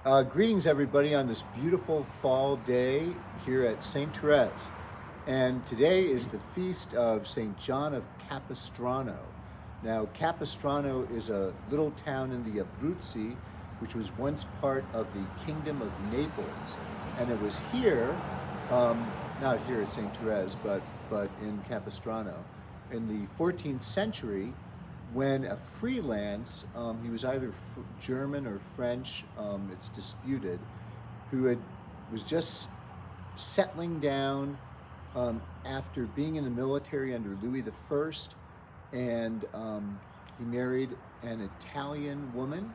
Greetings, everybody, on this beautiful fall day here at St. Therese. And today is the feast of St. John of Capistrano. Now, Capistrano is a little town in the Abruzzi, which was once part of the Kingdom of Naples. And it was here, not here at St. Therese, but in Capistrano, in the 14th century, when a freelance, he was either German or French, it's disputed, who was just settling down after being in the military under Louis I, and he married an Italian woman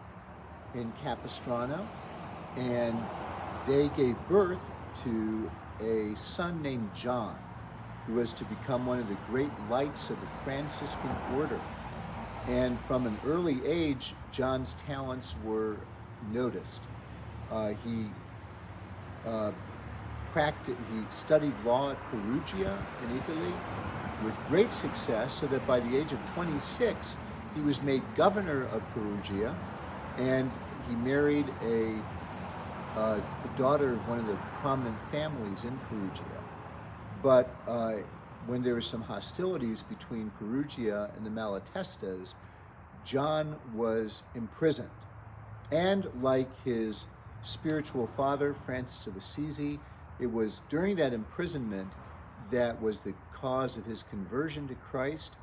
in Capistrano, and they gave birth to a son named John, who was to become one of the great lights of the Franciscan order. And from an early age, John's talents were noticed. He studied law at Perugia in Italy with great success, so that by the age of 26, he was made governor of Perugia, and he married the daughter of one of the prominent families in Perugia. But when there were some hostilities between Perugia and the Malatestas, John was imprisoned. And like his spiritual father, Francis of Assisi, it was during that imprisonment that was the cause of his conversion to Christ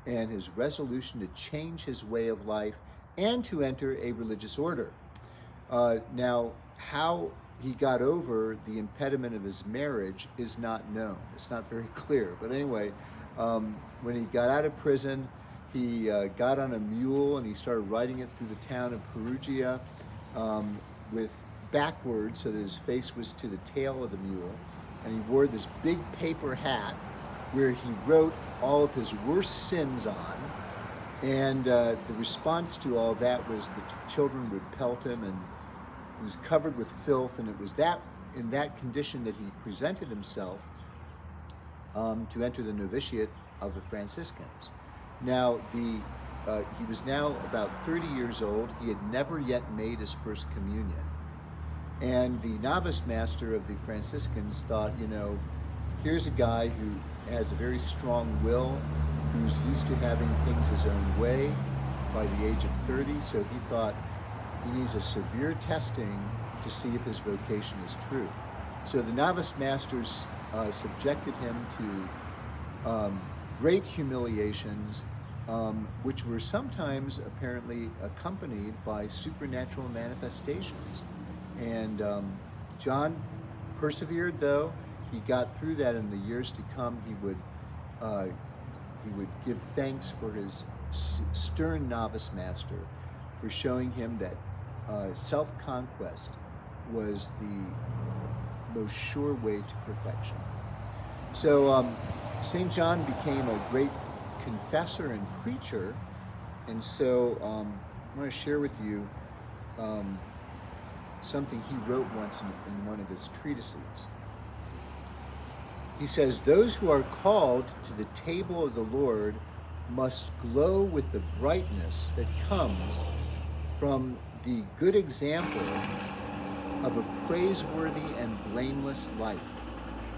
and his resolution to change his way of life and to enter a religious order. Now, how he got over the impediment of his marriage is not known. It's not very clear. But anyway, when he got out of prison, he got on a mule and he started riding it through the town of Perugia with backwards, so that his face was to the tail of the mule. And he wore this big paper hat where he wrote all of his worst sins on. And the response to all that was that children would pelt him, and he was covered with filth, and it was in that condition that he presented himself to enter the novitiate of the Franciscans. Now, he was now about 30 years old. He had never yet made his first communion. And the novice master of the Franciscans thought, here's a guy who has a very strong will, who's used to having things his own way by the age of 30, so he thought, he needs a severe testing to see if his vocation is true. So the novice masters subjected him to great humiliations, which were sometimes apparently accompanied by supernatural manifestations. And John persevered, though. He got through that. In the years to come, he would give thanks for his stern novice master for showing him that self-conquest was the most sure way to perfection. So St. John became a great confessor and preacher, and so I want to share with you something he wrote once in one of his treatises. He says, "Those who are called to the table of the Lord must glow with the brightness that comes from the good example of a praiseworthy and blameless life.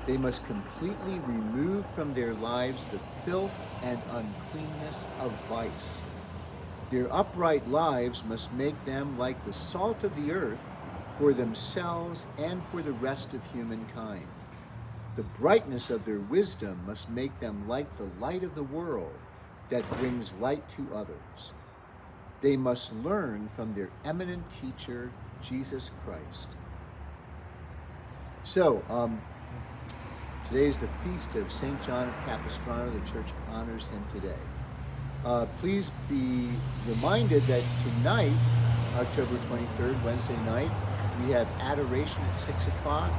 They must completely remove from their lives the filth and uncleanness of vice. Their upright lives must make them like the salt of the earth for themselves and for the rest of humankind. The brightness of their wisdom must make them like the light of the world that brings light to others. They must learn from their eminent teacher, Jesus Christ." So, today is the feast of St. John of Capistrano. The church honors him today. Please be reminded that tonight, October 23rd, Wednesday night, we have adoration at 6 o'clock,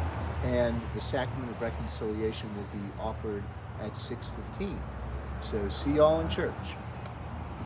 and the sacrament of reconciliation will be offered at 6:15. So see you all in church.